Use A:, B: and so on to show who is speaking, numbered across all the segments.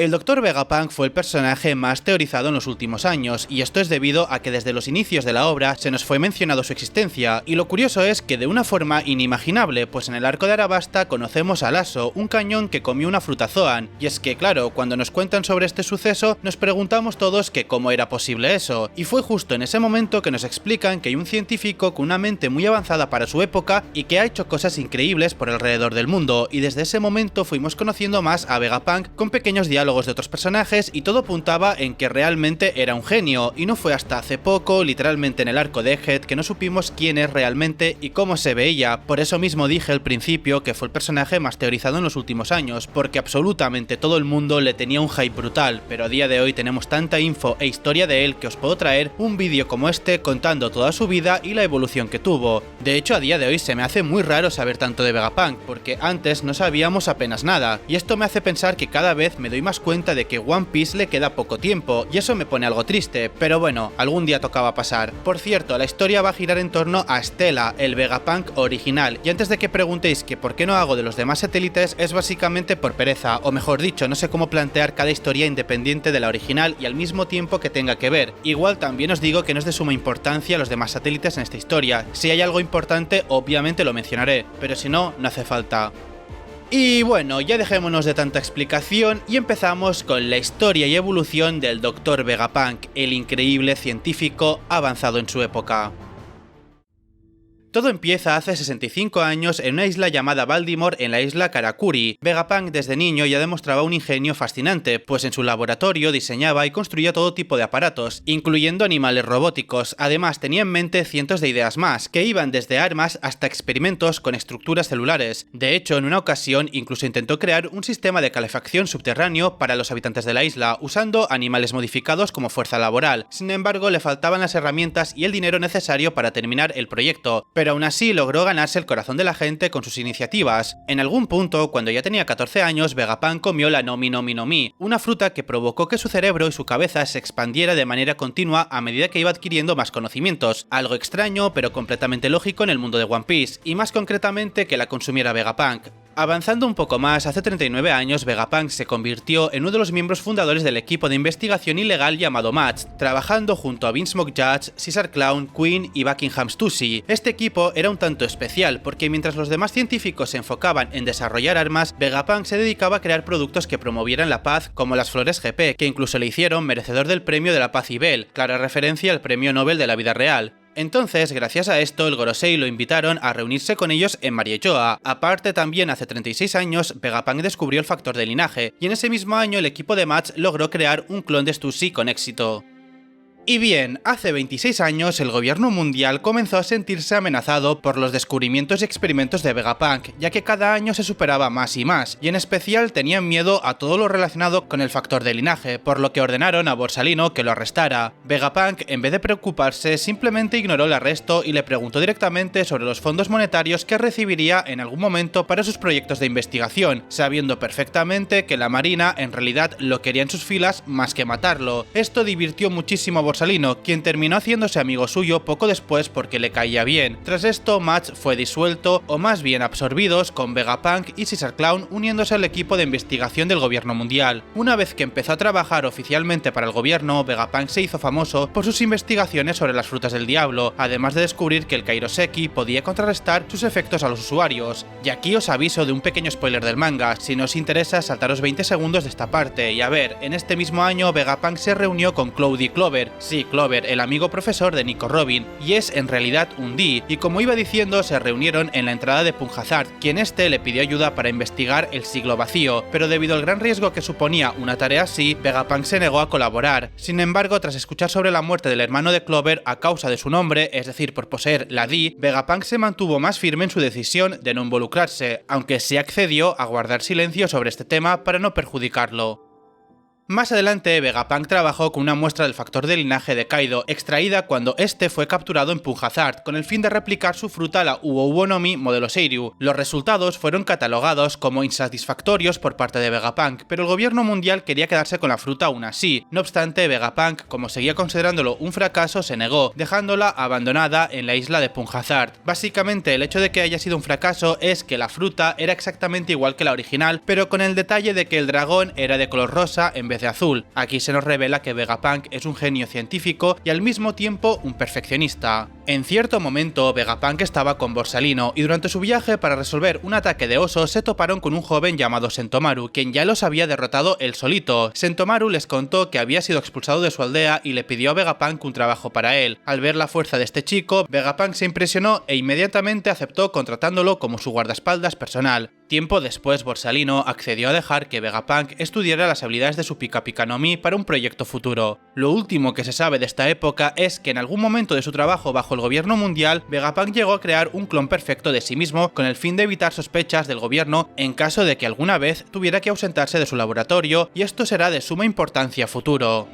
A: El Dr. Vegapunk fue el personaje más teorizado en los últimos años, y esto es debido a que desde los inicios de la obra se nos fue mencionado su existencia, y lo curioso es que de una forma inimaginable, pues en el arco de Arabasta conocemos a Lasso, un cañón que comió una fruta Zoan, y es que claro, cuando nos cuentan sobre este suceso, nos preguntamos todos que cómo era posible eso, y fue justo en ese momento que nos explican que hay un científico con una mente muy avanzada para su época y que ha hecho cosas increíbles por alrededor del mundo, y desde ese momento fuimos conociendo más a Vegapunk con pequeños diálogos de otros personajes y todo apuntaba en que realmente era un genio, y no fue hasta hace poco, literalmente en el arco de Egghead, que no supimos quién es realmente y cómo se veía. Por eso mismo dije al principio que fue el personaje más teorizado en los últimos años, porque absolutamente todo el mundo le tenía un hype brutal, pero a día de hoy tenemos tanta info e historia de él que os puedo traer un vídeo como este contando toda su vida y la evolución que tuvo. De hecho, a día de hoy se me hace muy raro saber tanto de Vegapunk, porque antes no sabíamos apenas nada, y esto me hace pensar que cada vez me doy más cuenta de que One Piece le queda poco tiempo, y eso me pone algo triste, pero bueno, algún día tocaba pasar. Por cierto, la historia va a girar en torno a Stella, el Vegapunk original, y antes de que preguntéis que por qué no hago de los demás satélites, es básicamente por pereza, o mejor dicho, no sé cómo plantear cada historia independiente de la original y al mismo tiempo que tenga que ver. Igual también os digo que no es de suma importancia los demás satélites en esta historia, si hay algo importante obviamente lo mencionaré, pero si no, no hace falta. Y bueno, ya dejémonos de tanta explicación y empezamos con la historia y evolución del Dr. Vegapunk, el increíble científico avanzado en su época. Todo empieza hace 65 años en una isla llamada Baltimore en la isla Karakuri. Vegapunk desde niño ya demostraba un ingenio fascinante, pues en su laboratorio diseñaba y construía todo tipo de aparatos, incluyendo animales robóticos. Además tenía en mente cientos de ideas más, que iban desde armas hasta experimentos con estructuras celulares. De hecho, en una ocasión incluso intentó crear un sistema de calefacción subterráneo para los habitantes de la isla, usando animales modificados como fuerza laboral. Sin embargo, le faltaban las herramientas y el dinero necesario para terminar el proyecto, pero aún así logró ganarse el corazón de la gente con sus iniciativas. En algún punto, cuando ya tenía 14 años, Vegapunk comió la Nomi Nomi no Mi, una fruta que provocó que su cerebro y su cabeza se expandiera de manera continua a medida que iba adquiriendo más conocimientos, algo extraño pero completamente lógico en el mundo de One Piece, y más concretamente que la consumiera Vegapunk. Avanzando un poco más, hace 39 años Vegapunk se convirtió en uno de los miembros fundadores del equipo de investigación ilegal llamado MATS, trabajando junto a Vince McJudge, Caesar Clown, Queen y Buckingham Stussy. Este equipo era un tanto especial porque mientras los demás científicos se enfocaban en desarrollar armas, Vegapunk se dedicaba a crear productos que promovieran la paz, como las flores GP, que incluso le hicieron merecedor del premio de la paz Ibel, clara referencia al premio Nobel de la vida real. Entonces, gracias a esto, el Gorosei lo invitaron a reunirse con ellos en Mariejoa. Aparte, también hace 36 años, Vegapunk descubrió el factor de linaje, y en ese mismo año el equipo de Match logró crear un clon de Stussy con éxito. Y bien, hace 26 años el gobierno mundial comenzó a sentirse amenazado por los descubrimientos y experimentos de Vegapunk, ya que cada año se superaba más y más, y en especial tenían miedo a todo lo relacionado con el factor de linaje, por lo que ordenaron a Borsalino que lo arrestara. Vegapunk, en vez de preocuparse, simplemente ignoró el arresto y le preguntó directamente sobre los fondos monetarios que recibiría en algún momento para sus proyectos de investigación, sabiendo perfectamente que la Marina en realidad lo quería en sus filas más que matarlo. Esto divirtió muchísimo a Borsalino, quien terminó haciéndose amigo suyo poco después porque le caía bien. Tras esto, Match fue disuelto, o más bien absorbidos, con Vegapunk y Caesar Clown uniéndose al equipo de investigación del gobierno mundial. Una vez que empezó a trabajar oficialmente para el gobierno, Vegapunk se hizo famoso por sus investigaciones sobre las frutas del diablo, además de descubrir que el Kairoseki podía contrarrestar sus efectos a los usuarios. Y aquí os aviso de un pequeño spoiler del manga, si no os interesa saltaros 20 segundos de esta parte, y a ver, en este mismo año Vegapunk se reunió con Cloud y Clover, sí, Clover, el amigo profesor de Nico Robin, y es en realidad un D, y como iba diciendo se reunieron en la entrada de Punjazard, quien este le pidió ayuda para investigar el siglo vacío, pero debido al gran riesgo que suponía una tarea así, Vegapunk se negó a colaborar. Sin embargo, tras escuchar sobre la muerte del hermano de Clover a causa de su nombre, es decir, por poseer la D, Vegapunk se mantuvo más firme en su decisión de no involucrarse, aunque sí accedió a guardar silencio sobre este tema para no perjudicarlo. Más adelante, Vegapunk trabajó con una muestra del factor de linaje de Kaido, extraída cuando este fue capturado en Punjazard, con el fin de replicar su fruta, la Uo-Uonomi modelo Seiryu. Los resultados fueron catalogados como insatisfactorios por parte de Vegapunk, pero el gobierno mundial quería quedarse con la fruta aún así. No obstante, Vegapunk, como seguía considerándolo un fracaso, se negó, dejándola abandonada en la isla de Punjazard. Básicamente, el hecho de que haya sido un fracaso es que la fruta era exactamente igual que la original, pero con el detalle de que el dragón era de color rosa en vez de azul. Aquí se nos revela que Vegapunk es un genio científico y al mismo tiempo un perfeccionista. En cierto momento, Vegapunk estaba con Borsalino y durante su viaje para resolver un ataque de osos se toparon con un joven llamado Sentomaru, quien ya los había derrotado él solito. Sentomaru les contó que había sido expulsado de su aldea y le pidió a Vegapunk un trabajo para él. Al ver la fuerza de este chico, Vegapunk se impresionó e inmediatamente aceptó contratándolo como su guardaespaldas personal. Tiempo después, Borsalino accedió a dejar que Vegapunk estudiara las habilidades de su Pika Pika no Mi para un proyecto futuro. Lo último que se sabe de esta época es que en algún momento de su trabajo bajo el gobierno mundial, Vegapunk llegó a crear un clon perfecto de sí mismo con el fin de evitar sospechas del gobierno en caso de que alguna vez tuviera que ausentarse de su laboratorio, y esto será de suma importancia a futuro.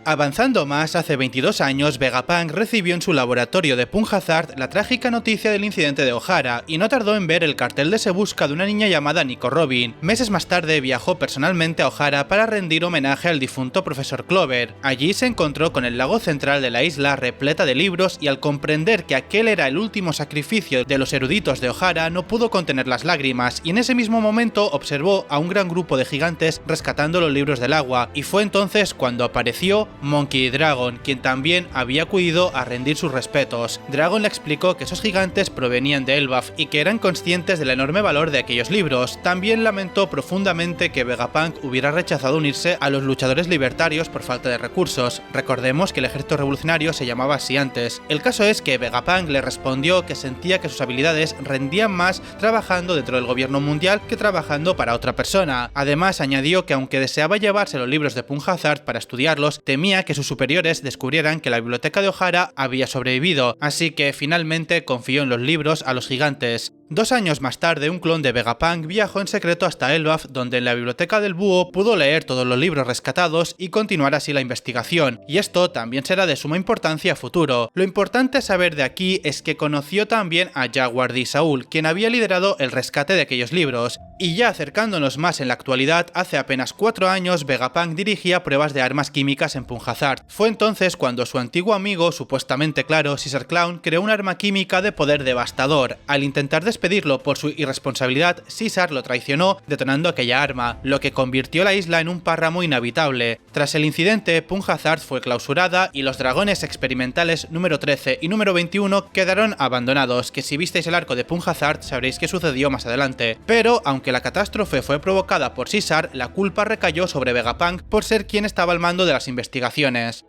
A: Avanzando más, hace 22 años, Vegapunk recibió en su laboratorio de Punjazard la trágica noticia del incidente de Ohara, y no tardó en ver el cartel de Se Busca de una niña llamada Nico Robin. Meses más tarde viajó personalmente a Ohara para rendir homenaje al difunto profesor Clover. Allí se encontró con el lago central de la isla repleta de libros, y al comprender que aquel era el último sacrificio de los eruditos de Ohara, no pudo contener las lágrimas, y en ese mismo momento observó a un gran grupo de gigantes rescatando los libros del agua, y fue entonces cuando apareció Monkey Dragon, quien también había acudido a rendir sus respetos. Dragon le explicó que esos gigantes provenían de Elbaf y que eran conscientes del enorme valor de aquellos libros. También lamentó profundamente que Vegapunk hubiera rechazado unirse a los luchadores libertarios por falta de recursos. Recordemos que el ejército revolucionario se llamaba así antes. El caso es que Vegapunk le respondió que sentía que sus habilidades rendían más trabajando dentro del gobierno mundial que trabajando para otra persona. Además, añadió que aunque deseaba llevarse los libros de Punjazard para estudiarlos, temía que sus superiores descubrieran que la biblioteca de Ohara había sobrevivido, así que finalmente confió en los libros a los gigantes. 2 años más tarde, un clon de Vegapunk viajó en secreto hasta Elbaf, donde en la biblioteca del búho pudo leer todos los libros rescatados y continuar así la investigación, y esto también será de suma importancia a futuro. Lo importante a saber de aquí es que conoció también a Jaguar Di Saul, quien había liderado el rescate de aquellos libros. Y ya acercándonos más en la actualidad, hace apenas 4 años Vegapunk dirigía pruebas de armas químicas en Punjazard. Fue entonces cuando su antiguo amigo, supuestamente claro, Caesar Clown, creó un arma química de poder devastador. Al intentar despedirlo por su irresponsabilidad, Caesar lo traicionó detonando aquella arma, lo que convirtió la isla en un páramo inhabitable. Tras el incidente, Punjazard fue clausurada y los dragones experimentales número 13 y número 21 quedaron abandonados, que si visteis el arco de Punjazard sabréis qué sucedió más adelante. Pero, aunque la catástrofe fue provocada por Caesar, la culpa recayó sobre Vegapunk por ser quien estaba al mando de las investigaciones.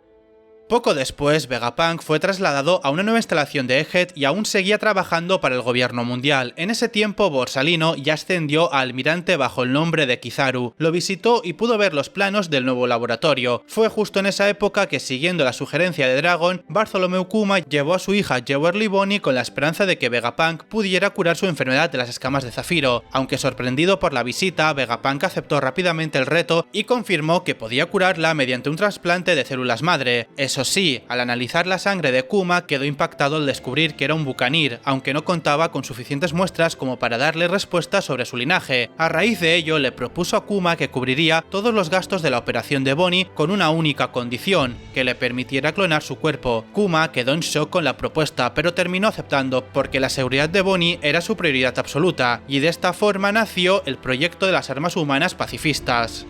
A: Poco después, Vegapunk fue trasladado a una nueva instalación de Egghead y aún seguía trabajando para el gobierno mundial. En ese tiempo, Borsalino ya ascendió a almirante bajo el nombre de Kizaru. Lo visitó y pudo ver los planos del nuevo laboratorio. Fue justo en esa época que, siguiendo la sugerencia de Dragon, Bartholomew Kuma llevó a su hija Jewelry Bonnie con la esperanza de que Vegapunk pudiera curar su enfermedad de las escamas de zafiro. Aunque sorprendido por la visita, Vegapunk aceptó rápidamente el reto y confirmó que podía curarla mediante un trasplante de células madre. Eso sí, al analizar la sangre de Kuma quedó impactado al descubrir que era un bucanir, aunque no contaba con suficientes muestras como para darle respuesta sobre su linaje. A raíz de ello, le propuso a Kuma que cubriría todos los gastos de la operación de Bonnie con una única condición, que le permitiera clonar su cuerpo. Kuma quedó en shock con la propuesta, pero terminó aceptando porque la seguridad de Bonnie era su prioridad absoluta, y de esta forma nació el proyecto de las armas humanas pacifistas.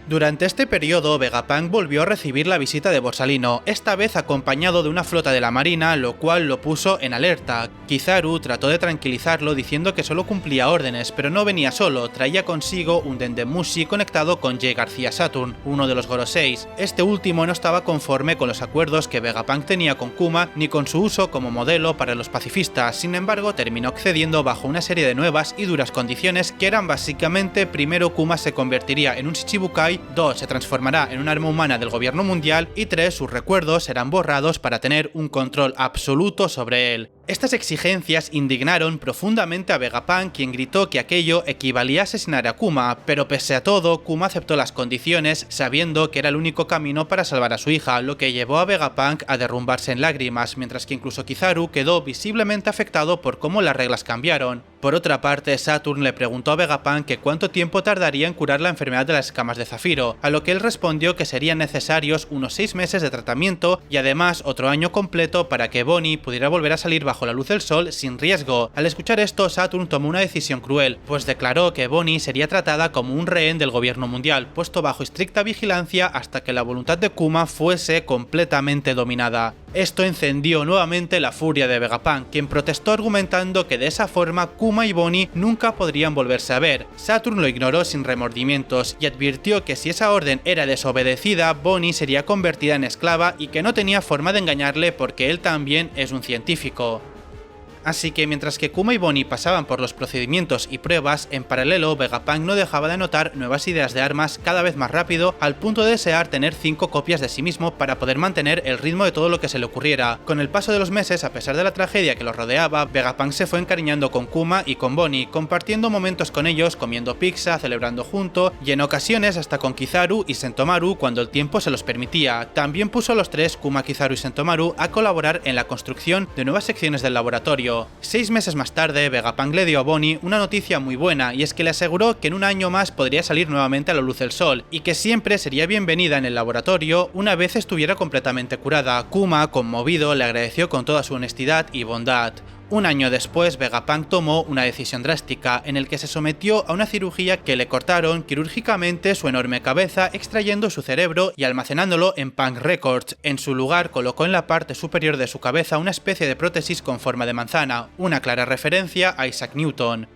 A: Durante este periodo, Vegapunk volvió a recibir la visita de Borsalino, esta vez acompañado de una flota de la marina, lo cual lo puso en alerta. Kizaru trató de tranquilizarlo diciendo que solo cumplía órdenes, pero no venía solo, traía consigo un Dendemushi conectado con J. García Saturn, uno de los Goroseis. Este último no estaba conforme con los acuerdos que Vegapunk tenía con Kuma ni con su uso como modelo para los pacifistas, sin embargo terminó accediendo bajo una serie de nuevas y duras condiciones que eran básicamente: primero, Kuma se convertiría en un Shichibukai, 2. se transformará en un arma humana del gobierno mundial y 3. sus recuerdos serán borrados para tener un control absoluto sobre él. Estas exigencias indignaron profundamente a Vegapunk, quien gritó que aquello equivalía a asesinar a Kuma, pero pese a todo, Kuma aceptó las condiciones sabiendo que era el único camino para salvar a su hija, lo que llevó a Vegapunk a derrumbarse en lágrimas, mientras que incluso Kizaru quedó visiblemente afectado por cómo las reglas cambiaron. Por otra parte, Saturn le preguntó a Vegapunk que cuánto tiempo tardaría en curar la enfermedad de las escamas de Zafiro, a lo que él respondió que serían necesarios unos 6 meses de tratamiento y además otro año completo para que Bonnie pudiera volver a salir bajo la luz del sol sin riesgo. Al escuchar esto, Saturn tomó una decisión cruel, pues declaró que Bonnie sería tratada como un rehén del gobierno mundial, puesto bajo estricta vigilancia hasta que la voluntad de Kuma fuese completamente dominada. Esto encendió nuevamente la furia de Vegapunk, quien protestó argumentando que de esa forma Kuma y Bonnie nunca podrían volverse a ver. Saturn lo ignoró sin remordimientos y advirtió que si esa orden era desobedecida, Bonnie sería convertida en esclava y que no tenía forma de engañarle porque él también es un científico. Así que mientras que Kuma y Bonnie pasaban por los procedimientos y pruebas, en paralelo Vegapunk no dejaba de anotar nuevas ideas de armas cada vez más rápido, al punto de desear tener 5 copias de sí mismo para poder mantener el ritmo de todo lo que se le ocurriera. Con el paso de los meses, a pesar de la tragedia que los rodeaba, Vegapunk se fue encariñando con Kuma y con Bonnie, compartiendo momentos con ellos, comiendo pizza, celebrando junto y en ocasiones hasta con Kizaru y Sentomaru cuando el tiempo se los permitía. También puso a los tres, Kuma, Kizaru y Sentomaru, a colaborar en la construcción de nuevas secciones del laboratorio. 6 meses más tarde, Vegapunk le dio a Bonnie una noticia muy buena, y es que le aseguró que en un año más podría salir nuevamente a la luz del sol, y que siempre sería bienvenida en el laboratorio una vez estuviera completamente curada. Kuma, conmovido, le agradeció con toda su honestidad y bondad. Un año después, Vegapunk tomó una decisión drástica, en el que se sometió a una cirugía que le cortaron quirúrgicamente su enorme cabeza, extrayendo su cerebro y almacenándolo en Punk Records. En su lugar, colocó en la parte superior de su cabeza una especie de prótesis con forma de manzana, una clara referencia a Isaac Newton.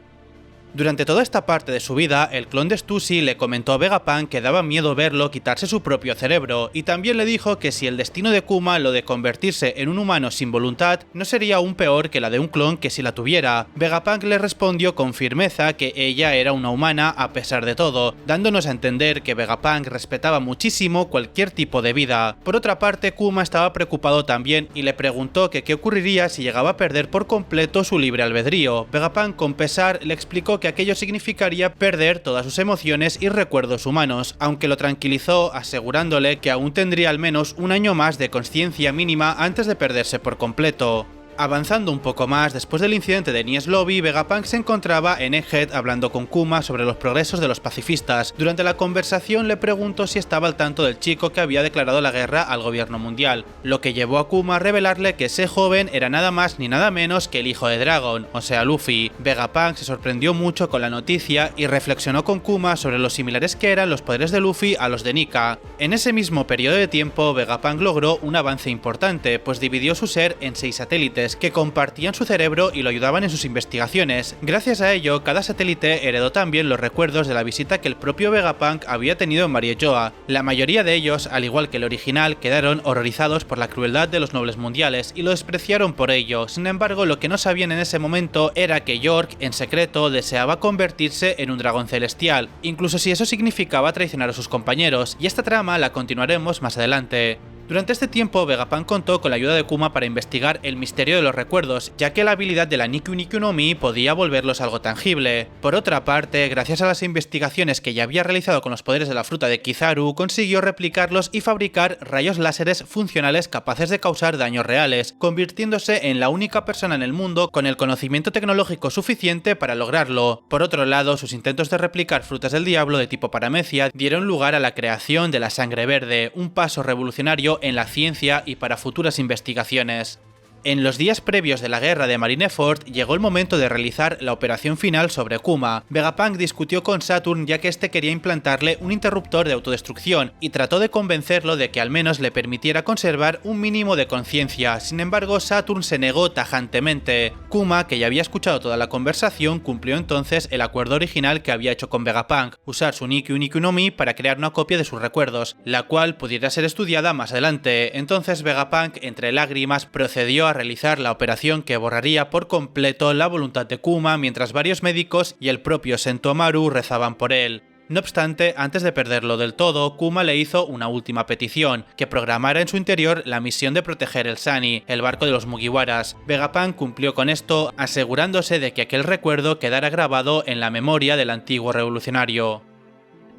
A: Durante toda esta parte de su vida, el clon de Stussy le comentó a Vegapunk que daba miedo verlo quitarse su propio cerebro, y también le dijo que si el destino de Kuma, lo de convertirse en un humano sin voluntad, no sería aún peor que la de un clon que si la tuviera. Vegapunk le respondió con firmeza que ella era una humana a pesar de todo, dándonos a entender que Vegapunk respetaba muchísimo cualquier tipo de vida. Por otra parte, Kuma estaba preocupado también y le preguntó que qué ocurriría si llegaba a perder por completo su libre albedrío. Vegapunk, con pesar, le explicó que aquello significaría perder todas sus emociones y recuerdos humanos, aunque lo tranquilizó asegurándole que aún tendría al menos un año más de consciencia mínima antes de perderse por completo. Avanzando un poco más, después del incidente de Enies Lobby, Vegapunk se encontraba en Egghead hablando con Kuma sobre los progresos de los pacifistas. Durante la conversación le preguntó si estaba al tanto del chico que había declarado la guerra al gobierno mundial, lo que llevó a Kuma a revelarle que ese joven era nada más ni nada menos que el hijo de Dragon, o sea Luffy. Vegapunk se sorprendió mucho con la noticia y reflexionó con Kuma sobre lo similares que eran los poderes de Luffy a los de Nika. En ese mismo periodo de tiempo, Vegapunk logró un avance importante, pues dividió su ser en 6 satélites que compartían su cerebro y lo ayudaban en sus investigaciones. Gracias a ello, cada satélite heredó también los recuerdos de la visita que el propio Vegapunk había tenido en Mariejoa. La mayoría de ellos, al igual que el original, quedaron horrorizados por la crueldad de los nobles mundiales y lo despreciaron por ello. Sin embargo, lo que no sabían en ese momento era que York, en secreto, deseaba convertirse en un dragón celestial, incluso si eso significaba traicionar a sus compañeros, y esta trama la continuaremos más adelante. Durante este tiempo, Vegapunk contó con la ayuda de Kuma para investigar el misterio de los recuerdos, ya que la habilidad de la Nikyu Nikyu no Mi podía volverlos algo tangible. Por otra parte, gracias a las investigaciones que ya había realizado con los poderes de la fruta de Kizaru, consiguió replicarlos y fabricar rayos láseres funcionales capaces de causar daños reales, convirtiéndose en la única persona en el mundo con el conocimiento tecnológico suficiente para lograrlo. Por otro lado, sus intentos de replicar frutas del diablo de tipo paramecia dieron lugar a la creación de la sangre verde, un paso revolucionario en la ciencia y para futuras investigaciones. En los días previos de la guerra de Marineford llegó el momento de realizar la operación final sobre Kuma. Vegapunk discutió con Saturn ya que este quería implantarle un interruptor de autodestrucción y trató de convencerlo de que al menos le permitiera conservar un mínimo de conciencia. Sin embargo, Saturn se negó tajantemente. Kuma, que ya había escuchado toda la conversación, cumplió entonces el acuerdo original que había hecho con Vegapunk, usar su Nikyu Nikyu no Mi para crear una copia de sus recuerdos, la cual pudiera ser estudiada más adelante. Entonces Vegapunk, entre lágrimas, procedió a realizar la operación que borraría por completo la voluntad de Kuma, mientras varios médicos y el propio Sentomaru rezaban por él. No obstante, antes de perderlo del todo, Kuma le hizo una última petición, que programara en su interior la misión de proteger el Sunny, el barco de los Mugiwaras. Vegapunk cumplió con esto, asegurándose de que aquel recuerdo quedara grabado en la memoria del antiguo revolucionario.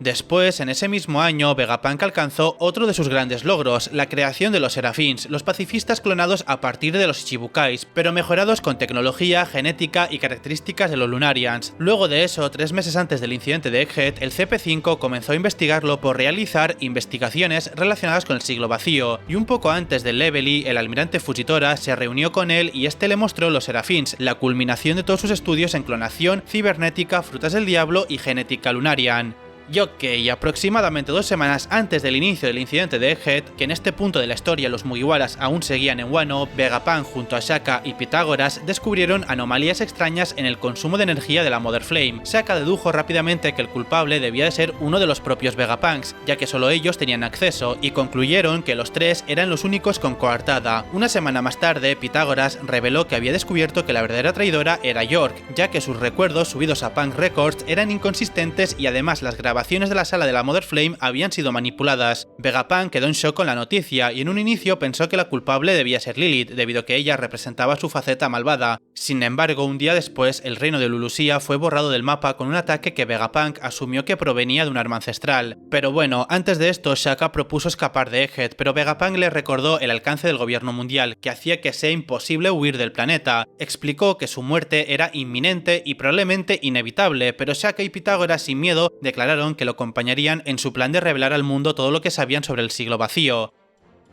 A: Después, en ese mismo año, Vegapunk alcanzó otro de sus grandes logros, la creación de los Seraphins, los pacifistas clonados a partir de los Ichibukais, pero mejorados con tecnología, genética y características de los Lunarians. Luego de eso, 3 meses antes del incidente de Egghead, el CP5 comenzó a investigarlo por realizar investigaciones relacionadas con el siglo vacío, y un poco antes del Levely, el almirante Fujitora se reunió con él y este le mostró los Seraphins, la culminación de todos sus estudios en clonación, cibernética, frutas del diablo y genética Lunarian. Y ok, aproximadamente 2 semanas antes del inicio del incidente de Egghead, que en este punto de la historia los Mugiwaras aún seguían en Wano, Vegapunk junto a Shaka y Pitágoras descubrieron anomalías extrañas en el consumo de energía de la Mother Flame. Shaka dedujo rápidamente que el culpable debía de ser uno de los propios Vegapunks, ya que solo ellos tenían acceso, y concluyeron que los 3 eran los únicos con coartada. Una semana más tarde, Pitágoras reveló que había descubierto que la verdadera traidora era York, ya que sus recuerdos subidos a Punk Records eran inconsistentes y además las grabaciones de la sala de la Mother Flame habían sido manipuladas. Vegapunk quedó en shock con la noticia y en un inicio pensó que la culpable debía ser Lilith, debido a que ella representaba su faceta malvada. Sin embargo, un día después, el reino de Lulusia fue borrado del mapa con un ataque que Vegapunk asumió que provenía de un arma ancestral. Pero bueno, antes de esto, Shaka propuso escapar de Egghead, pero Vegapunk le recordó el alcance del gobierno mundial, que hacía que sea imposible huir del planeta. Explicó que su muerte era inminente y probablemente inevitable, pero Shaka y Pitágoras, sin miedo, declararon que lo acompañarían en su plan de revelar al mundo todo lo que sabían sobre el siglo vacío.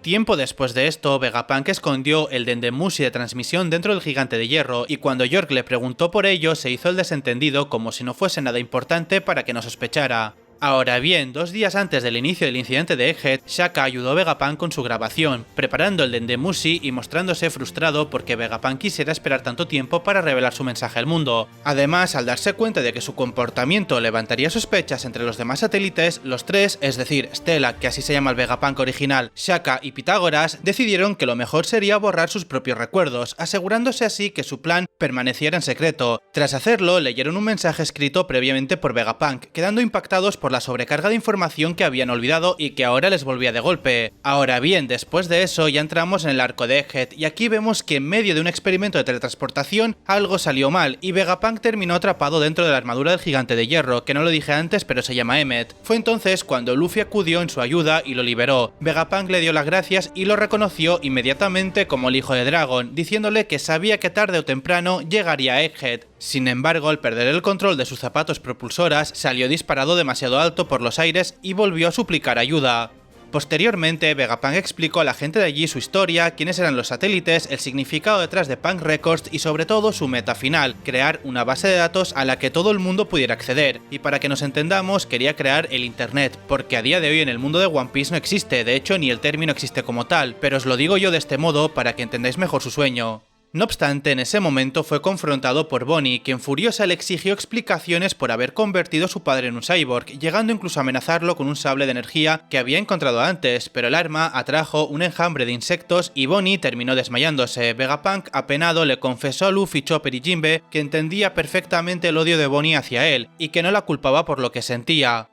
A: Tiempo después de esto, Vegapunk escondió el Dendemushi de transmisión dentro del gigante de hierro, y cuando York le preguntó por ello, se hizo el desentendido como si no fuese nada importante para que no sospechara. Ahora bien, 2 días antes del inicio del incidente de Egghead, Shaka ayudó a Vegapunk con su grabación, preparando el Dendemushi y mostrándose frustrado porque Vegapunk quisiera esperar tanto tiempo para revelar su mensaje al mundo. Además, al darse cuenta de que su comportamiento levantaría sospechas entre los demás satélites, los 3, es decir, Stella, que así se llama el Vegapunk original, Shaka y Pitágoras, decidieron que lo mejor sería borrar sus propios recuerdos, asegurándose así que su plan permaneciera en secreto. Tras hacerlo, leyeron un mensaje escrito previamente por Vegapunk, quedando impactados por la sobrecarga de información que habían olvidado y que ahora les volvía de golpe. Ahora bien, después de eso ya entramos en el arco de Egghead y aquí vemos que en medio de un experimento de teletransportación algo salió mal y Vegapunk terminó atrapado dentro de la armadura del gigante de hierro, que no lo dije antes pero se llama Emmet. Fue entonces cuando Luffy acudió en su ayuda y lo liberó. Vegapunk le dio las gracias y lo reconoció inmediatamente como el hijo de Dragon, diciéndole que sabía que tarde o temprano llegaría a Egghead. Sin embargo, al perder el control de sus zapatos propulsoras, salió disparado demasiado alto por los aires y volvió a suplicar ayuda. Posteriormente, Vegapunk explicó a la gente de allí su historia, quiénes eran los satélites, el significado detrás de Punk Records y sobre todo su meta final, crear una base de datos a la que todo el mundo pudiera acceder. Y para que nos entendamos, quería crear el Internet, porque a día de hoy en el mundo de One Piece no existe, de hecho ni el término existe como tal, pero os lo digo yo de este modo para que entendáis mejor su sueño. No obstante, en ese momento fue confrontado por Bonnie, quien furiosa le exigió explicaciones por haber convertido a su padre en un cyborg, llegando incluso a amenazarlo con un sable de energía que había encontrado antes, pero el arma atrajo un enjambre de insectos y Bonnie terminó desmayándose. Vegapunk, apenado, le confesó a Luffy, Chopper y Jinbe que entendía perfectamente el odio de Bonnie hacia él, y que no la culpaba por lo que sentía.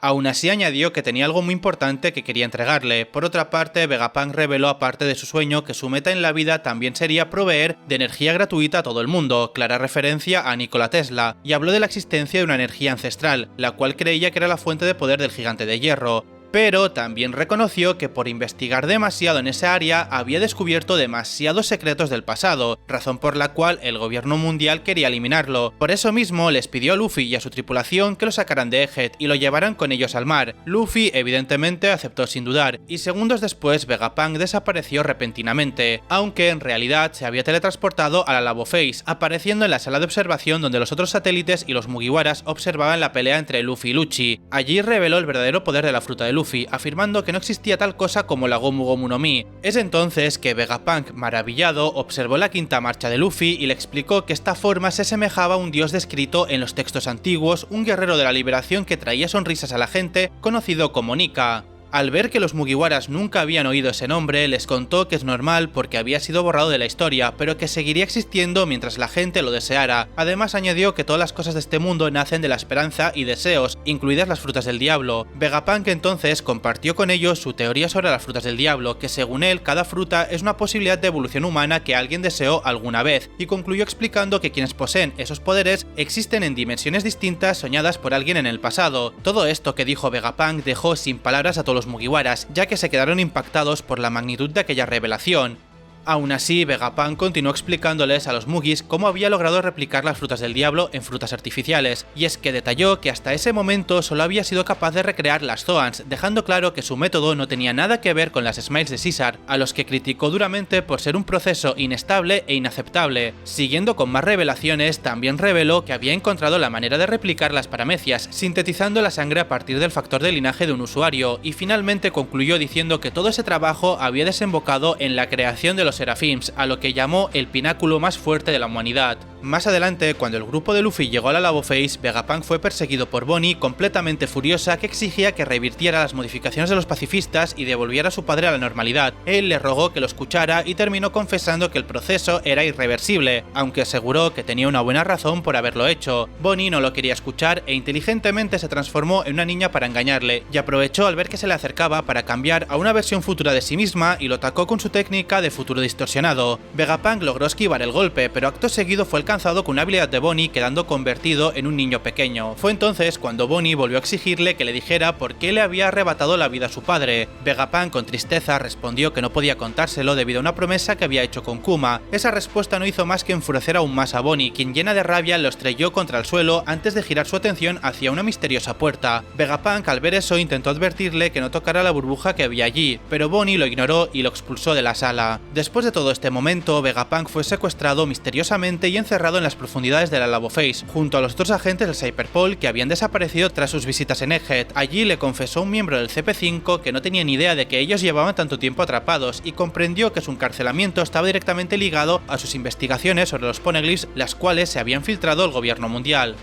A: Aún así añadió que tenía algo muy importante que quería entregarle. Por otra parte, Vegapunk reveló aparte de su sueño que su meta en la vida también sería proveer de energía gratuita a todo el mundo, clara referencia a Nikola Tesla, y habló de la existencia de una energía ancestral, la cual creía que era la fuente de poder del gigante de hierro. Pero también reconoció que por investigar demasiado en esa área había descubierto demasiados secretos del pasado, razón por la cual el gobierno mundial quería eliminarlo. Por eso mismo les pidió a Luffy y a su tripulación que lo sacaran de Egghead y lo llevaran con ellos al mar. Luffy evidentemente aceptó sin dudar, y segundos después Vegapunk desapareció repentinamente, aunque en realidad se había teletransportado a la Labo Face, apareciendo en la sala de observación donde los otros satélites y los Mugiwaras observaban la pelea entre Luffy y Lucci. Allí reveló el verdadero poder de la fruta de Luffy, afirmando que no existía tal cosa como la Gomu Gomu no Mi. Es entonces que Vegapunk, maravillado, observó la quinta marcha de Luffy y le explicó que esta forma se asemejaba a un dios descrito en los textos antiguos, un guerrero de la liberación que traía sonrisas a la gente, conocido como Nika. Al ver que los Mugiwaras nunca habían oído ese nombre, les contó que es normal porque había sido borrado de la historia, pero que seguiría existiendo mientras la gente lo deseara. Además añadió que todas las cosas de este mundo nacen de la esperanza y deseos, incluidas las frutas del diablo. Vegapunk entonces compartió con ellos su teoría sobre las frutas del diablo, que según él cada fruta es una posibilidad de evolución humana que alguien deseó alguna vez, y concluyó explicando que quienes poseen esos poderes existen en dimensiones distintas soñadas por alguien en el pasado. Todo esto que dijo Vegapunk dejó sin palabras a todos los Mugiwaras, ya que se quedaron impactados por la magnitud de aquella revelación. Aún así, Vegapunk continuó explicándoles a los Mugis cómo había logrado replicar las frutas del diablo en frutas artificiales, y es que detalló que hasta ese momento solo había sido capaz de recrear las Zoans, dejando claro que su método no tenía nada que ver con las Smiles de Caesar, a los que criticó duramente por ser un proceso inestable e inaceptable. Siguiendo con más revelaciones, también reveló que había encontrado la manera de replicar las paramecias, sintetizando la sangre a partir del factor de linaje de un usuario, y finalmente concluyó diciendo que todo ese trabajo había desembocado en la creación de los Seraphims, a lo que llamó el pináculo más fuerte de la humanidad. Más adelante, cuando el grupo de Luffy llegó a la Lavo Face, Vegapunk fue perseguido por Bonnie, completamente furiosa, que exigía que revirtiera las modificaciones de los pacifistas y devolviera a su padre a la normalidad. Él le rogó que lo escuchara y terminó confesando que el proceso era irreversible, aunque aseguró que tenía una buena razón por haberlo hecho. Bonnie no lo quería escuchar e inteligentemente se transformó en una niña para engañarle, y aprovechó al ver que se le acercaba para cambiar a una versión futura de sí misma y lo atacó con su técnica de futuro distorsionado. Vegapunk logró esquivar el golpe, pero acto seguido fue alcanzado con una habilidad de Bonnie, quedando convertido en un niño pequeño. Fue entonces cuando Bonnie volvió a exigirle que le dijera por qué le había arrebatado la vida a su padre. Vegapunk con tristeza respondió que no podía contárselo debido a una promesa que había hecho con Kuma. Esa respuesta no hizo más que enfurecer aún más a Bonnie, quien llena de rabia lo estrelló contra el suelo antes de girar su atención hacia una misteriosa puerta. Vegapunk al ver eso intentó advertirle que no tocara la burbuja que había allí, pero Bonnie lo ignoró y lo expulsó de la sala. Después de todo este momento, Vegapunk fue secuestrado misteriosamente y encerrado en las profundidades de la Lavo Face, junto a los otros agentes del Cyberpol que habían desaparecido tras sus visitas en Egghead. Allí le confesó un miembro del CP5 que no tenía ni idea de que ellos llevaban tanto tiempo atrapados y comprendió que su encarcelamiento estaba directamente ligado a sus investigaciones sobre los Poneglyphs, las cuales se habían filtrado al gobierno mundial.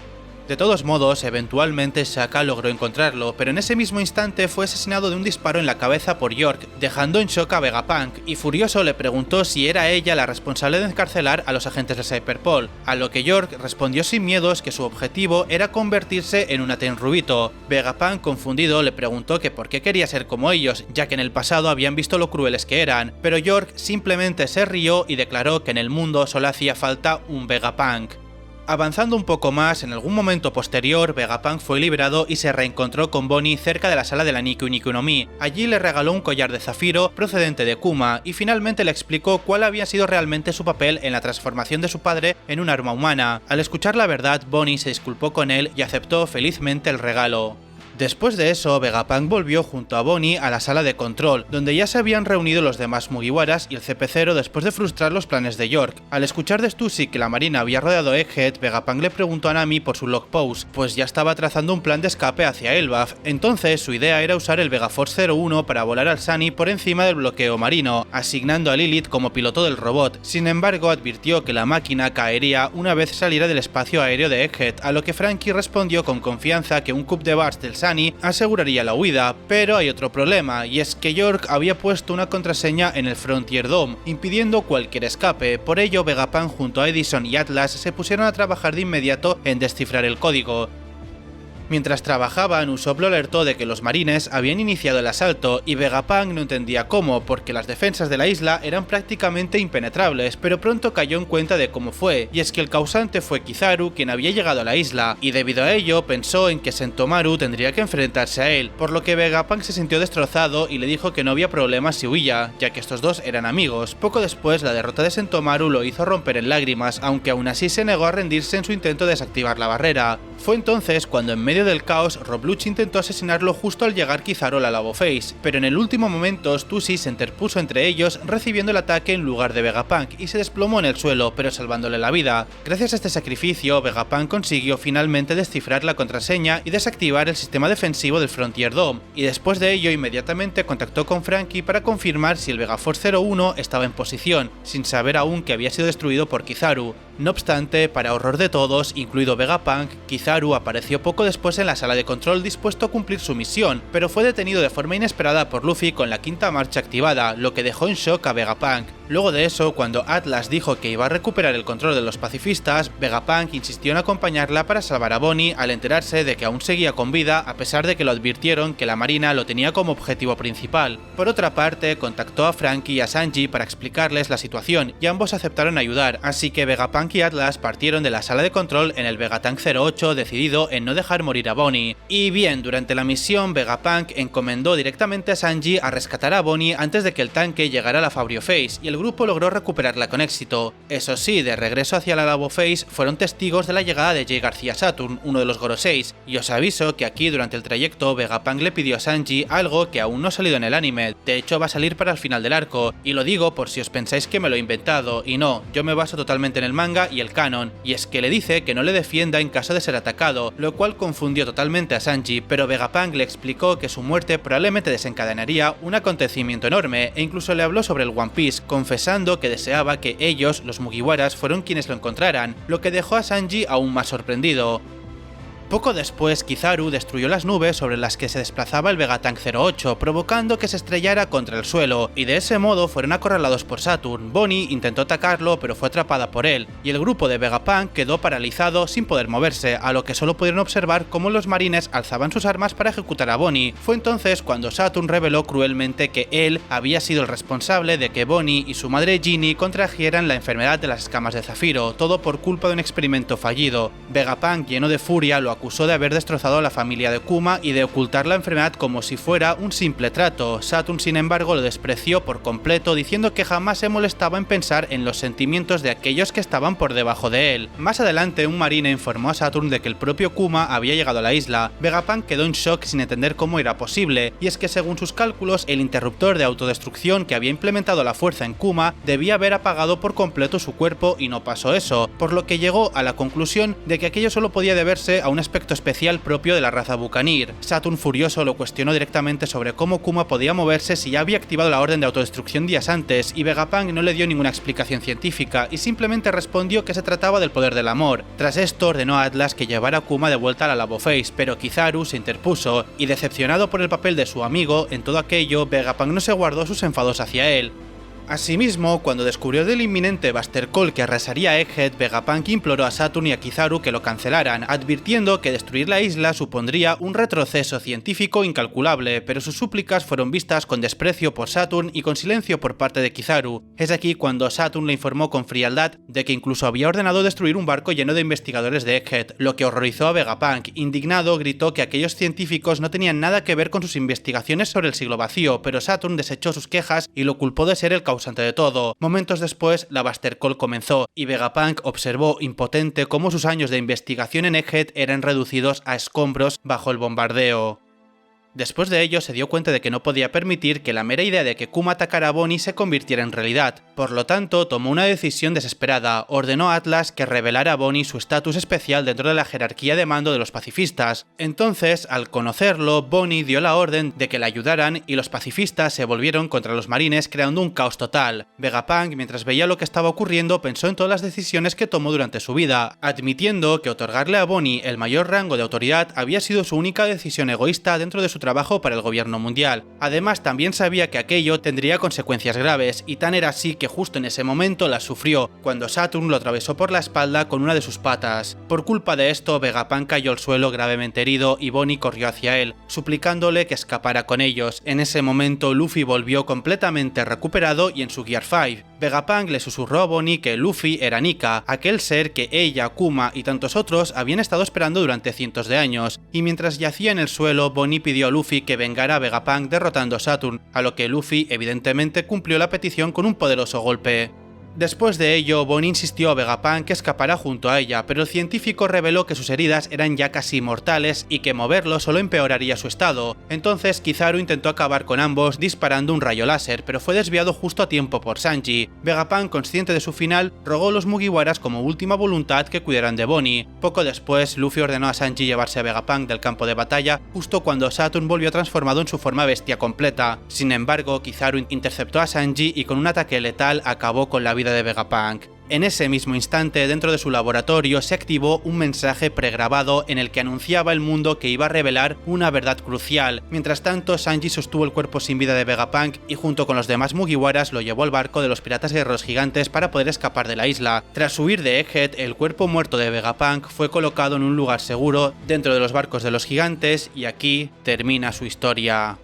A: De todos modos, eventualmente Shaka logró encontrarlo, pero en ese mismo instante fue asesinado de un disparo en la cabeza por York, dejando en shock a Vegapunk, y furioso le preguntó si era ella la responsable de encarcelar a los agentes de Cyberpol, a lo que York respondió sin miedos que su objetivo era convertirse en un Tenryubito. Vegapunk, confundido, le preguntó que por qué quería ser como ellos, ya que en el pasado habían visto lo crueles que eran, pero York simplemente se rió y declaró que en el mundo solo hacía falta un Vegapunk. Avanzando un poco más, en algún momento posterior, Vegapunk fue liberado y se reencontró con Bonnie cerca de la sala de la Nikkei Nikki no Mi. Allí le regaló un collar de zafiro procedente de Kuma y finalmente le explicó cuál había sido realmente su papel en la transformación de su padre en un arma humana. Al escuchar la verdad, Bonnie se disculpó con él y aceptó felizmente el regalo. Después de eso, Vegapunk volvió junto a Bonnie a la sala de control, donde ya se habían reunido los demás Mugiwaras y el CP0 después de frustrar los planes de York. Al escuchar de Stussy que la marina había rodeado Egghead, Vegapunk le preguntó a Nami por su log post, pues ya estaba trazando un plan de escape hacia Elbaf. Entonces su idea era usar el Vegaforce 01 para volar al Sunny por encima del bloqueo marino, asignando a Lilith como piloto del robot. Sin embargo, advirtió que la máquina caería una vez saliera del espacio aéreo de Egghead, a lo que Franky respondió con confianza que un Coup de Burst del Sunny aseguraría la huida, pero hay otro problema, y es que York había puesto una contraseña en el Frontier Dome, impidiendo cualquier escape. Por ello, Vegapunk junto a Edison y Atlas se pusieron a trabajar de inmediato en descifrar el código. Mientras trabajaban, Usopp lo alertó de que los marines habían iniciado el asalto y Vegapunk no entendía cómo, porque las defensas de la isla eran prácticamente impenetrables, pero pronto cayó en cuenta de cómo fue, y es que el causante fue Kizaru quien había llegado a la isla, y debido a ello pensó en que Sentomaru tendría que enfrentarse a él, por lo que Vegapunk se sintió destrozado y le dijo que no había problema si huía, ya que estos dos eran amigos. Poco después, la derrota de Sentomaru lo hizo romper en lágrimas, aunque aún así se negó a rendirse en su intento de desactivar la barrera. Fue entonces cuando en medio del caos, Rob Lucci intentó asesinarlo justo al llegar Kizaru a la Lavo Face, pero en el último momento Stussy se interpuso entre ellos recibiendo el ataque en lugar de Vegapunk y se desplomó en el suelo, pero salvándole la vida. Gracias a este sacrificio, Vegapunk consiguió finalmente descifrar la contraseña y desactivar el sistema defensivo del Frontier Dome, y después de ello inmediatamente contactó con Franky para confirmar si el Vegaforce 01 estaba en posición, sin saber aún que había sido destruido por Kizaru. No obstante, para horror de todos, incluido Vegapunk, Kizaru apareció poco después en la sala de control dispuesto a cumplir su misión, pero fue detenido de forma inesperada por Luffy con la quinta marcha activada, lo que dejó en shock a Vegapunk. Luego de eso, cuando Atlas dijo que iba a recuperar el control de los pacifistas, Vegapunk insistió en acompañarla para salvar a Bonnie al enterarse de que aún seguía con vida a pesar de que lo advirtieron que la marina lo tenía como objetivo principal. Por otra parte, contactó a Franky y a Sanji para explicarles la situación y ambos aceptaron ayudar, así que Vegapunk y Atlas partieron de la sala de control en el Vegatank 08 decidido en no dejar morir a Bonnie. Y bien, durante la misión Vegapunk encomendó directamente a Sanji a rescatar a Bonnie antes de que el tanque llegara a la Fabrio Face y el grupo logró recuperarla con éxito. Eso sí, de regreso hacia la Labo Face fueron testigos de la llegada de Jay García Saturn, uno de los Goroseis, y os aviso que aquí durante el trayecto Vegapunk le pidió a Sanji algo que aún no ha salido en el anime, de hecho va a salir para el final del arco, y lo digo por si os pensáis que me lo he inventado, y no, yo me baso totalmente en el manga y el canon, y es que le dice que no le defienda en caso de ser atacado, lo cual confundió totalmente a Sanji, pero Vegapunk le explicó que su muerte probablemente desencadenaría un acontecimiento enorme, e incluso le habló sobre el One Piece, confesando que deseaba que ellos, los Mugiwaras, fueron quienes lo encontraran, lo que dejó a Sanji aún más sorprendido. Poco después, Kizaru destruyó las nubes sobre las que se desplazaba el Vegatank 08, provocando que se estrellara contra el suelo, y de ese modo fueron acorralados por Saturn. Bonnie intentó atacarlo, pero fue atrapada por él, y el grupo de Vegapunk quedó paralizado sin poder moverse, a lo que solo pudieron observar cómo los marines alzaban sus armas para ejecutar a Bonnie. Fue entonces cuando Saturn reveló cruelmente que él había sido el responsable de que Bonnie y su madre Ginny contrajeran la enfermedad de las escamas de Zafiro, todo por culpa de un experimento fallido. Vegapunk, lleno de furia, lo acusó de haber destrozado a la familia de Kuma y de ocultar la enfermedad como si fuera un simple trato. Saturn, sin embargo, lo despreció por completo, diciendo que jamás se molestaba en pensar en los sentimientos de aquellos que estaban por debajo de él. Más adelante, un marine informó a Saturn de que el propio Kuma había llegado a la isla. Vegapunk quedó en shock sin entender cómo era posible, y es que según sus cálculos, el interruptor de autodestrucción que había implementado la fuerza en Kuma debía haber apagado por completo su cuerpo y no pasó eso, por lo que llegó a la conclusión de que aquello solo podía deberse a un aspecto especial propio de la raza Buccaneer. Saturn, furioso, lo cuestionó directamente sobre cómo Kuma podía moverse si ya había activado la orden de autodestrucción días antes, y Vegapunk no le dio ninguna explicación científica y simplemente respondió que se trataba del poder del amor. Tras esto ordenó a Atlas que llevara a Kuma de vuelta a la Labo Face, pero Kizaru se interpuso, y decepcionado por el papel de su amigo en todo aquello, Vegapunk no se guardó sus enfados hacia él. Asimismo, cuando descubrió del inminente Buster Call que arrasaría Egghead, Vegapunk imploró a Saturn y a Kizaru que lo cancelaran, advirtiendo que destruir la isla supondría un retroceso científico incalculable, pero sus súplicas fueron vistas con desprecio por Saturn y con silencio por parte de Kizaru. Es aquí cuando Saturn le informó con frialdad de que incluso había ordenado destruir un barco lleno de investigadores de Egghead, lo que horrorizó a Vegapunk. Indignado, gritó que aquellos científicos no tenían nada que ver con sus investigaciones sobre el siglo vacío, pero Saturn desechó sus quejas y lo culpó de ser el causante de todo. Momentos después, la Buster Call comenzó, y Vegapunk observó impotente cómo sus años de investigación en Egghead eran reducidos a escombros bajo el bombardeo. Después de ello se dio cuenta de que no podía permitir que la mera idea de que Kuma atacara a Bonnie se convirtiera en realidad. Por lo tanto, tomó una decisión desesperada. Ordenó a Atlas que revelara a Bonnie su estatus especial dentro de la jerarquía de mando de los pacifistas. Entonces, al conocerlo, Bonnie dio la orden de que la ayudaran y los pacifistas se volvieron contra los marines creando un caos total. Vegapunk, mientras veía lo que estaba ocurriendo, pensó en todas las decisiones que tomó durante su vida, admitiendo que otorgarle a Bonnie el mayor rango de autoridad había sido su única decisión egoísta dentro de su trabajo para el gobierno mundial. Además, también sabía que aquello tendría consecuencias graves, y tan era así que justo en ese momento las sufrió, cuando Saturn lo atravesó por la espalda con una de sus patas. Por culpa de esto, Vegapunk cayó al suelo gravemente herido y Bonnie corrió hacia él, suplicándole que escapara con ellos. En ese momento, Luffy volvió completamente recuperado y en su Gear 5. Vegapunk le susurró a Bonnie que Luffy era Nika, aquel ser que ella, Kuma y tantos otros habían estado esperando durante cientos de años, y mientras yacía en el suelo, Bonnie pidió a Luffy que vengara a Vegapunk derrotando a Saturn, a lo que Luffy evidentemente cumplió la petición con un poderoso golpe. Después de ello, Bonnie insistió a Vegapunk que escapara junto a ella, pero el científico reveló que sus heridas eran ya casi mortales y que moverlo solo empeoraría su estado. Entonces Kizaru intentó acabar con ambos disparando un rayo láser, pero fue desviado justo a tiempo por Sanji. Vegapunk, consciente de su final, rogó a los Mugiwaras como última voluntad que cuidaran de Bonnie. Poco después, Luffy ordenó a Sanji llevarse a Vegapunk del campo de batalla justo cuando Saturn volvió transformado en su forma bestia completa. Sin embargo, Kizaru interceptó a Sanji y con un ataque letal acabó con la vida de Vegapunk. En ese mismo instante, dentro de su laboratorio, se activó un mensaje pregrabado en el que anunciaba al mundo que iba a revelar una verdad crucial. Mientras tanto, Sanji sostuvo el cuerpo sin vida de Vegapunk y junto con los demás Mugiwaras lo llevó al barco de los piratas guerreros gigantes para poder escapar de la isla. Tras huir de Egghead, el cuerpo muerto de Vegapunk fue colocado en un lugar seguro dentro de los barcos de los gigantes y aquí termina su historia.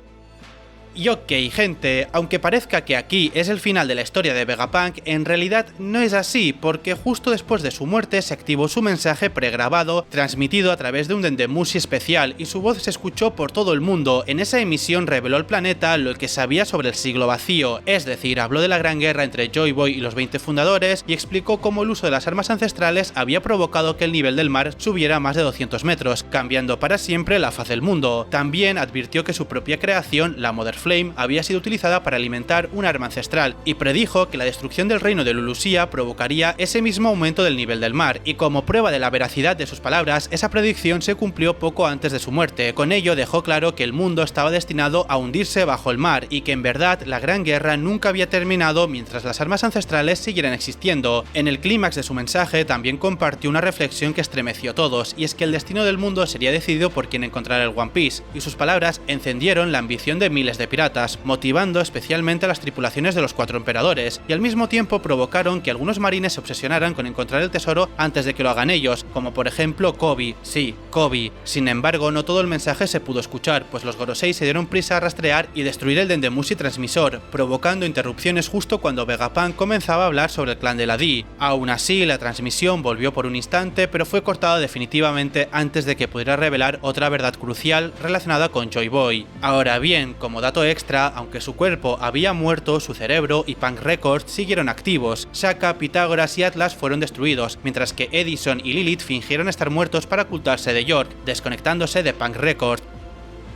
A: Y ok, gente, aunque parezca que aquí es el final de la historia de Vegapunk, en realidad no es así, porque justo después de su muerte se activó su mensaje pregrabado, transmitido a través de un Dendemushi especial, y su voz se escuchó por todo el mundo. En esa emisión reveló al planeta lo que sabía sobre el siglo vacío, es decir, habló de la gran guerra entre Joy Boy y los 20 fundadores, y explicó cómo el uso de las armas ancestrales había provocado que el nivel del mar subiera más de 200 metros, cambiando para siempre la faz del mundo. También advirtió que su propia creación, la Mother Flame, había sido utilizada para alimentar un arma ancestral y predijo que la destrucción del reino de Lulusia provocaría ese mismo aumento del nivel del mar, y como prueba de la veracidad de sus palabras, esa predicción se cumplió poco antes de su muerte. Con ello dejó claro que el mundo estaba destinado a hundirse bajo el mar y que en verdad la gran guerra nunca había terminado mientras las armas ancestrales siguieran existiendo. En el clímax de su mensaje también compartió una reflexión que estremeció a todos, y es que el destino del mundo sería decidido por quien encontrara el One Piece, y sus palabras encendieron la ambición de miles de piratas, motivando especialmente a las tripulaciones de los 4 emperadores, y al mismo tiempo provocaron que algunos marines se obsesionaran con encontrar el tesoro antes de que lo hagan ellos, como por ejemplo Koby. Sí, Koby. Sin embargo, no todo el mensaje se pudo escuchar, pues los Gorosei se dieron prisa a rastrear y destruir el Dendemushi transmisor, provocando interrupciones justo cuando Vegapunk comenzaba a hablar sobre el clan de la Di. Aún así, la transmisión volvió por un instante, pero fue cortada definitivamente antes de que pudiera revelar otra verdad crucial relacionada con Joy Boy. Ahora bien, como dato extra, aunque su cuerpo había muerto, su cerebro y Punk Records siguieron activos. Shaka, Pitágoras y Atlas fueron destruidos, mientras que Edison y Lilith fingieron estar muertos para ocultarse de York, desconectándose de Punk Records.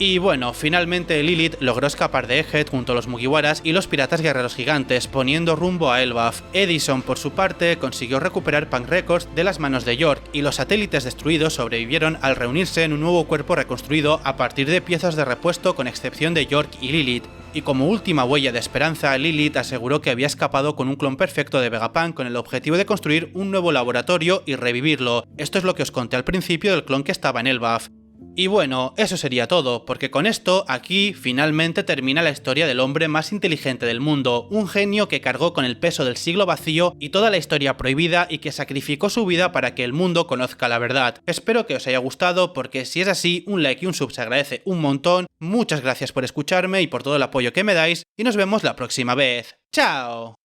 A: Y bueno, finalmente Lilith logró escapar de Egghead junto a los Mugiwaras y los piratas guerreros gigantes, poniendo rumbo a Elbaf. Edison, por su parte, consiguió recuperar Punk Records de las manos de York, y los satélites destruidos sobrevivieron al reunirse en un nuevo cuerpo reconstruido a partir de piezas de repuesto con excepción de York y Lilith. Y como última huella de esperanza, Lilith aseguró que había escapado con un clon perfecto de Vegapunk con el objetivo de construir un nuevo laboratorio y revivirlo. Esto es lo que os conté al principio del clon que estaba en Elbaf. Y bueno, eso sería todo, porque con esto aquí finalmente termina la historia del hombre más inteligente del mundo, un genio que cargó con el peso del siglo vacío y toda la historia prohibida y que sacrificó su vida para que el mundo conozca la verdad. Espero que os haya gustado, porque si es así, un like y un sub se agradece un montón. Muchas gracias por escucharme y por todo el apoyo que me dais, y nos vemos la próxima vez. ¡Chao!